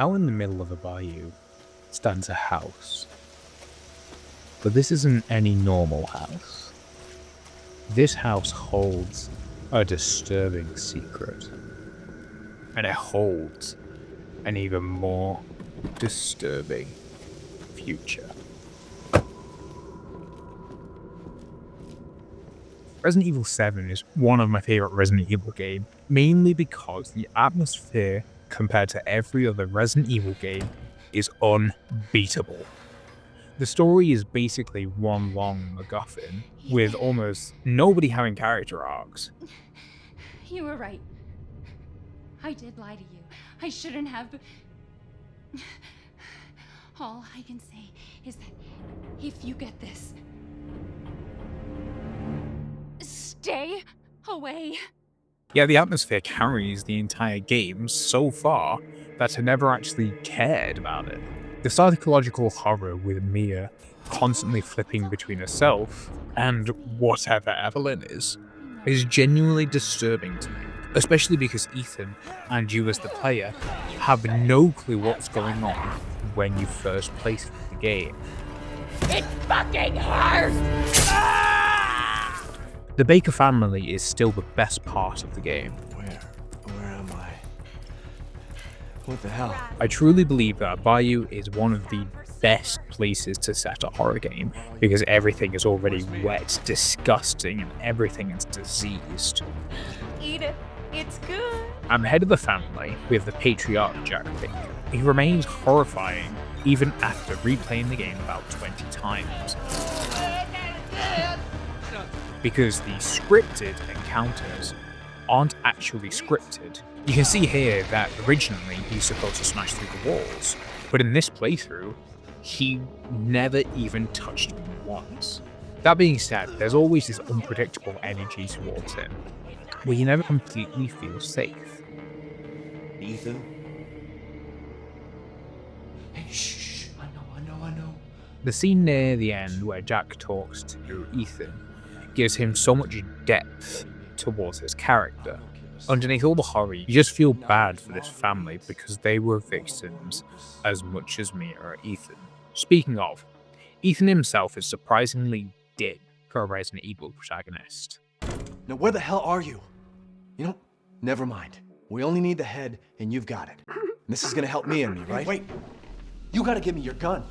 Out in the middle of a bayou stands a house. But this isn't any normal house. This house holds a disturbing secret. And it holds an even more disturbing future. Resident Evil 7 is one of my favorite Resident Evil games, mainly because the atmosphere compared to every other Resident Evil game is unbeatable. The story is basically one long MacGuffin, with almost nobody having character arcs. You were right. I did lie to you. I shouldn't have. All I can say is that if you get this, stay away. Yeah, the atmosphere carries the entire game so far that I never actually cared about it. The psychological horror with Mia constantly flipping between herself and whatever Evelyn is genuinely disturbing to me, especially because Ethan and you as the player have no clue what's going on when you first play through the game. It's fucking hard! The Baker family is still the best part of the game. Where am I? What the hell? I truly believe that Bayou is one of the best places to set a horror game because everything is already wet, disgusting, and everything is diseased. Eat it. It's good. I'm head of the family with the patriarch Jack Baker. He remains horrifying even after replaying the game about 20 times. Because the scripted encounters aren't actually scripted. You can see here that originally he's supposed to smash through the walls, but in this playthrough, he never even touched them once. That being said, there's always this unpredictable energy towards him, where you never completely feel safe. Ethan? Hey, shh. I know. The scene near the end where Jack talks to Ethan gives him so much depth towards his character. Underneath all the horror, you just feel bad for this family because they were victims as much as Mia or Ethan. Speaking of, Ethan himself is surprisingly dead for a Resident Evil protagonist. Now where the hell are you? You know, never mind. We only need the head and you've got it. And this is gonna help me, right? Wait, you gotta give me your gun.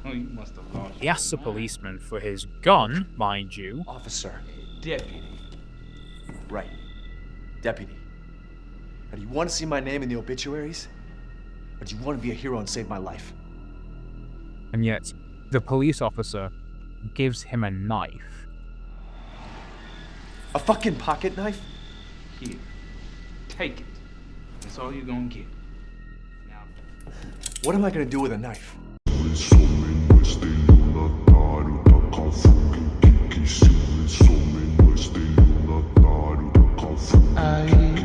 You must have lost. He asks the policeman for his gun, mind you. Officer. Deputy. Right. Deputy. Now, do you want to see my name in the obituaries? Or do you want to be a hero and save my life? And yet, the police officer gives him a knife. A fucking pocket knife? Here. Take it. That's all you're gonna get. Now. What am I gonna do with a knife?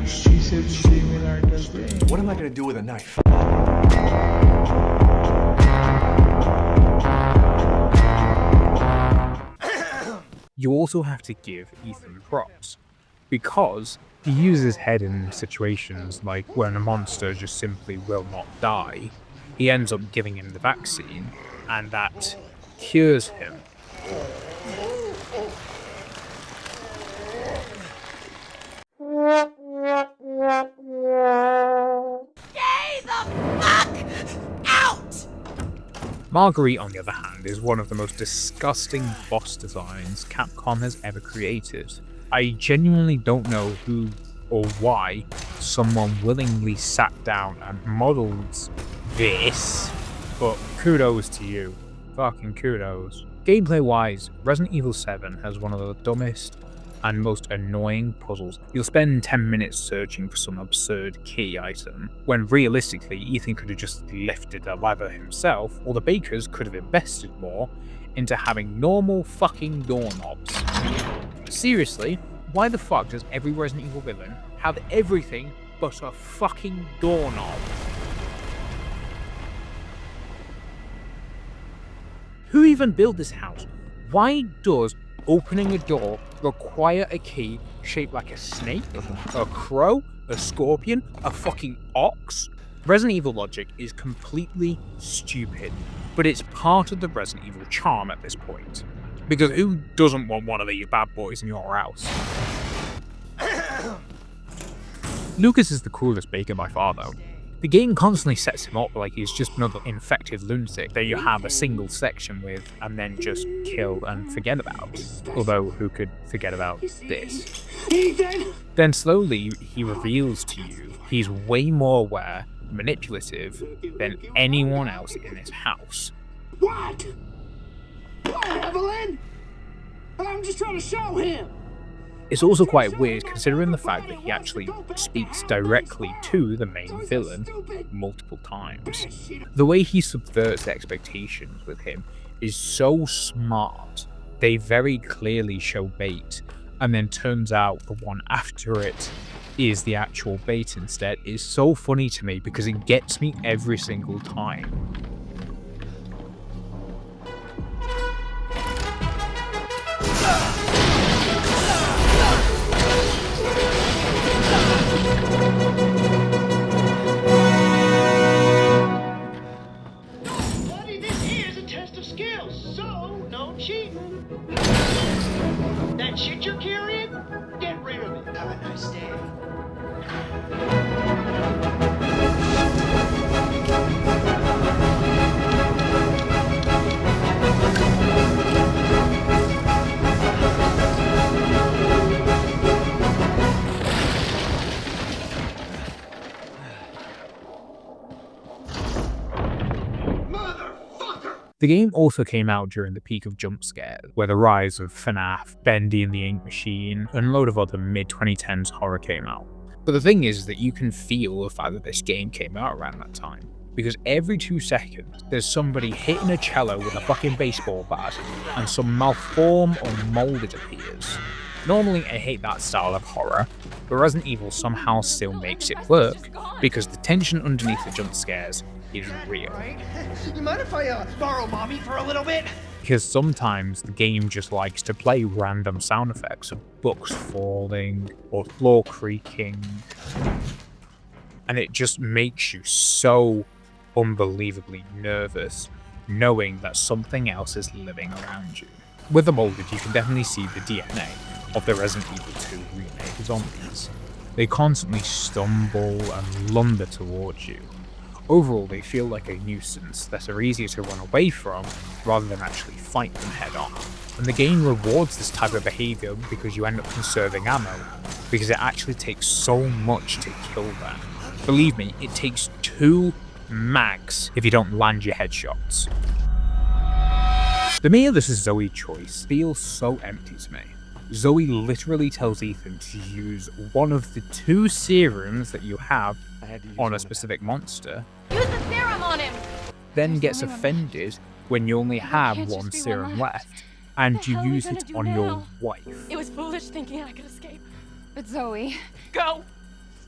She said similar to that. What am I gonna do with a knife? You also have to give Ethan props, because he uses his head in situations like when a monster just simply will not die. He ends up giving him the vaccine, and that cures him. Stay the fuck out! Marguerite, on the other hand, is one of the most disgusting boss designs Capcom has ever created. I genuinely don't know who or why someone willingly sat down and modeled this, but kudos to you. Fucking kudos. Gameplay wise, Resident Evil 7 has one of the dumbest and most annoying puzzles. You'll spend 10 minutes searching for some absurd key item, when realistically Ethan could have just lifted a lever himself, or the Bakers could have invested more into having normal fucking doorknobs. Seriously, why the fuck does every Resident Evil villain have everything but a fucking doorknob? Who even built this house? Why does opening a door require a key shaped like a snake, a crow, a scorpion, a fucking ox? Resident Evil logic is completely stupid, but it's part of the Resident Evil charm at this point. Because who doesn't want one of these bad boys in your house? Lucas is the coolest baker by far though. The game constantly sets him up like he's just another infected lunatic that you have a single section with and then just kill and forget about. Although, who could forget about this? Then slowly, he reveals to you he's way more aware, manipulative than anyone else in this house. What? What, Evelyn? I'm just trying to show him. It's also quite weird considering the fact that he actually speaks directly to the main villain multiple times. The way he subverts expectations with him is so smart. They very clearly show bait, and then turns out the one after it is the actual bait instead. Is so funny to me because it gets me every single time. Buddy, this is a test of skills, so no cheating. That shit you're carrying? Get rid of it. Have a nice day. The game also came out during the peak of jump scares, where the rise of FNAF, Bendy and the Ink Machine, and a load of other mid-2010s horror came out. But the thing is that you can feel the fact that this game came out around that time, because every 2 seconds there's somebody hitting a cello with a fucking baseball bat, and some malformed or molded appears. Normally I hate that style of horror, but Resident Evil somehow still makes it work, because the tension underneath the jump scares is real. You mind if I borrow mommy for a little bit? Because sometimes the game just likes to play random sound effects of books falling or floor creaking, and it just makes you so unbelievably nervous knowing that something else is living around you. With the molded, you can definitely see the DNA of the Resident Evil 2 remake zombies. They constantly stumble and lumber towards you. Overall, they feel like a nuisance that are easier to run away from rather than actually fight them head on. And the game rewards this type of behaviour because you end up conserving ammo, because it actually takes so much to kill them. Believe me, it takes 2 mags if you don't land your headshots. The Mia vs Zoe choice feels so empty to me. Zoe literally tells Ethan to use one of the 2 serums that you have on a specific monster, Use the serum on him! then gets offended when you only have can't just 1 be serum one left, What and the you hell are we use gonna it do on your now? wife. It was foolish thinking I could escape. But Zoe... Go!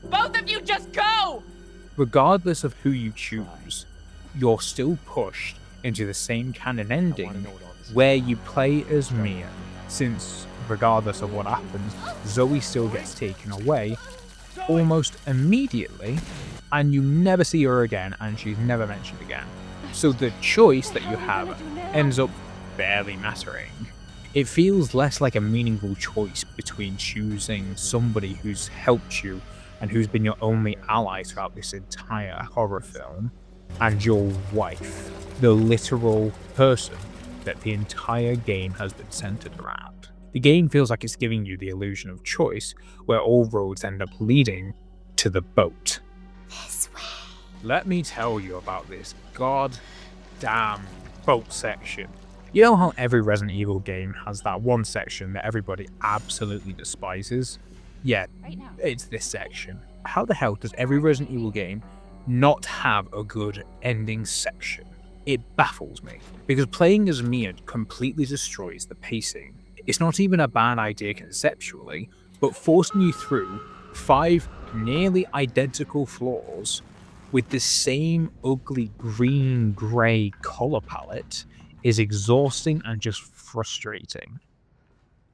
Both of you just go! Regardless of who you choose, you're still pushed into the same canon ending where you play as Mia, since regardless of what happens, Zoe still gets taken away almost immediately, and you never see her again, and she's never mentioned again. So the choice that you have ends up barely mattering. It feels less like a meaningful choice between choosing somebody who's helped you and who's been your only ally throughout this entire horror film, and your wife, the literal person that the entire game has been centered around. The game feels like it's giving you the illusion of choice, where all roads end up leading to the boat. This way. Let me tell you about this goddamn boat section. You know how every Resident Evil game has that one section that everybody absolutely despises? Yeah, Right now. it's this section. How the hell does every Resident Evil game not have a good ending section? It baffles me, because playing as Mia completely destroys the pacing. It's not even a bad idea conceptually, but forcing you through 5 nearly identical floors with the same ugly green-grey colour palette is exhausting and just frustrating.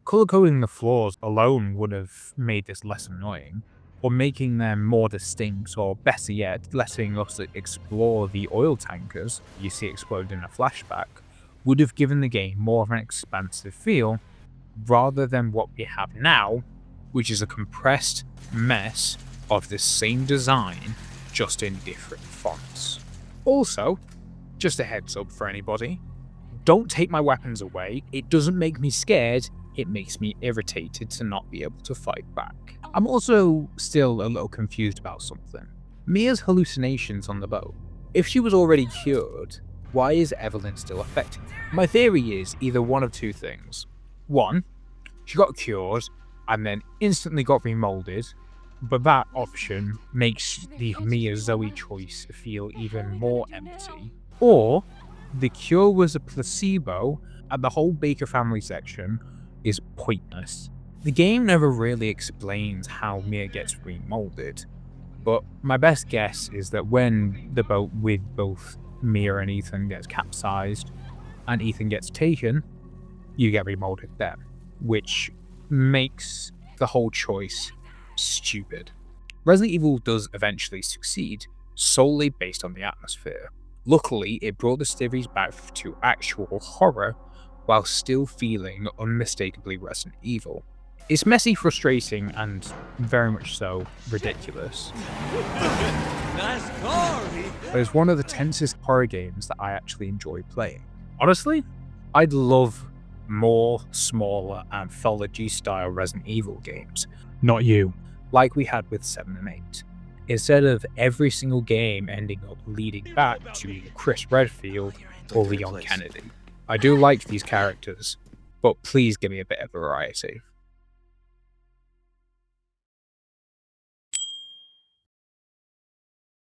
Colour coding the floors alone would have made this less annoying, or making them more distinct, or better yet, letting us explore the oil tankers you see explode in a flashback, would have given the game more of an expansive feel, rather than what we have now, which is a compressed mess of the same design, just in different fonts. Also, just a heads up for anybody, don't take my weapons away. It doesn't make me scared, it makes me irritated to not be able to fight back. I'm also still a little confused about something. Mia's hallucinations on the boat. If she was already cured, why is Evelyn still affecting her? My theory is either one of two things. One, she got cured and then instantly got remolded, but that option makes the Mia Zoe choice feel even more empty. Or the cure was a placebo and the whole Baker family section is pointless. The game never really explains how Mia gets remolded, but my best guess is that when the boat with both Mia and Ethan gets capsized and Ethan gets taken, you get remolded then, which makes the whole choice stupid. Resident Evil does eventually succeed, solely based on the atmosphere. Luckily, it brought the series back to actual horror while still feeling unmistakably Resident Evil. It's messy, frustrating, and very much so ridiculous. But it's one of the tensest horror games that I actually enjoy playing. Honestly, I'd love more smaller anthology-style Resident Evil games. Not you. Like we had with 7 and 8. Instead of every single game ending up leading back to Chris Redfield or Leon Kennedy. I do like these characters, but please give me a bit of variety.